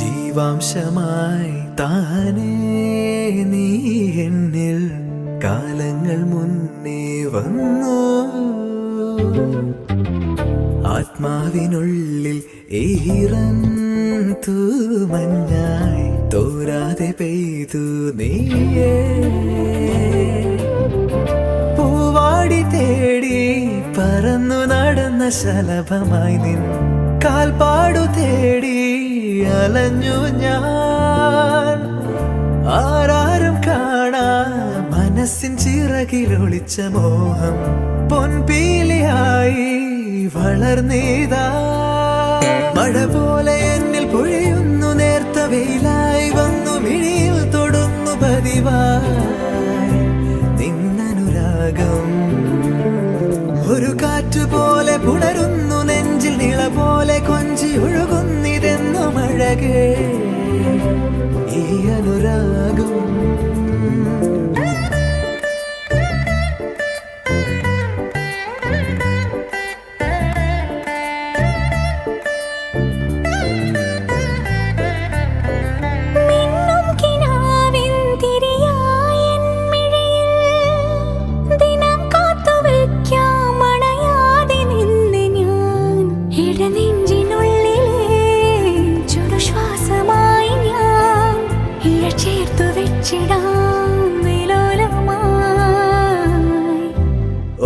ജീവാംശമായി താനേ നീ എന്നിൽ കാലങ്ങൾ മുന്നേ വന്നു. ആത്മാവിനുള്ളിൽ ഈറന്തു മഞ്ഞായി തോരാതെ പെയ്തു നീയേ. പൂവാടി തേടി പറന്നു നടന്ന ശലഭമായി നിൻ കാൽപ്പാടു തേടി അലഞ്ഞു ഞാൻ. ആരാരും കാണാ മനസ്സിൻ ചിറകിലൊളിച്ച മോഹം പൊൻപീലിയായി വളർന്നീതാ. മഴ പോലെ എന്നിൽ പൊഴിയുന്നു, നേർത്ത വെയിലായി വന്നു മിഴിയിൽ തൊടുന്നു പതിവായി നിന്നനുരാഗം. ഒരു കാറ്റുപോലെ പുണരുന്നു നെഞ്ചിൽ, നിള പോലെ കൊഞ്ചി ഒഴുകുന്നിതെന്നു മഴകേ ഈ അനുരാഗം.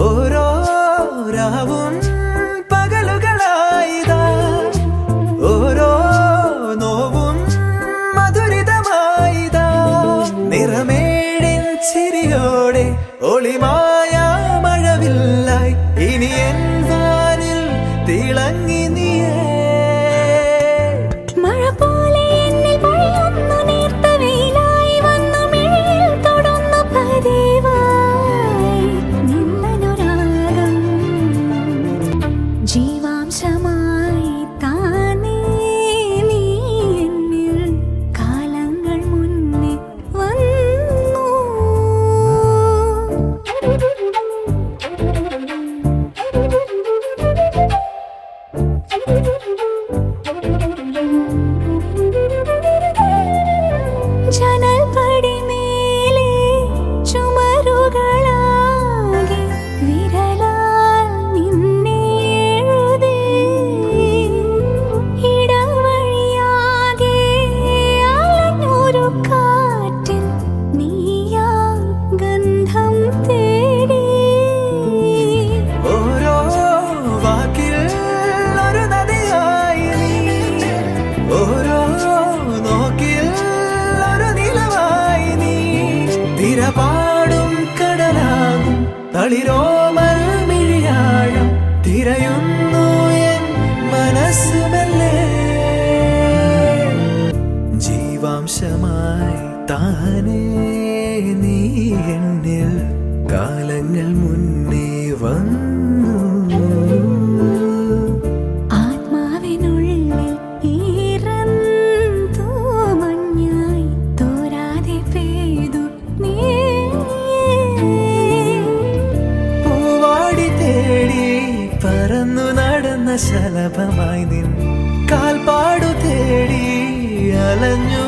ഓരോ രാവും പകലുകളായിതാ, ഓരോ നോവും മധുരിതമായിതാ. നിറമേഴിൻ ചിരിയോടെ ഒളിമായ മഴവില്ലായി ഇനി എൻ വാനിൽ തിളങ്ങി നീയേ. ജീവാംശമായി താനേ നീ എന്നിൽ കാലങ്ങൾ മുന്നേ വന്നു. ജനൽ പടിമേലെ ചുമരുകളാകെ വിരലാൽ നിന്നെ എഴുതി. ഇടവഴിയാകെ അലഞ്ഞൊരു കാറ്റിൽ നീയാ ഗന്ധം തേടി. ഓരോ വാക്കിൽ ഒരു നദിയായി നീ, ഓരോ നോക്കിൽ ഒരു നിലവായി നീ. തിരപാടും കടലാകും തളിരോമൽ മിഴിയാഴം തിരയുന്നു എൻ മനസ്സുമല്ലേ. ജീവാംശമായി താനേ നീ എന്നിൽ കാലങ്ങൾ മുന്നേ വന്നു. ആത്മാവിനുള്ളിൽ ഈറന്തു മഞ്ഞായി തോരാതെ പെയ്തു നീയേ. പൂവാടി തേടി പറന്നു നടന്ന ശലഭമായി നിൻ കാൽപ്പാടു തേടി അലഞ്ഞു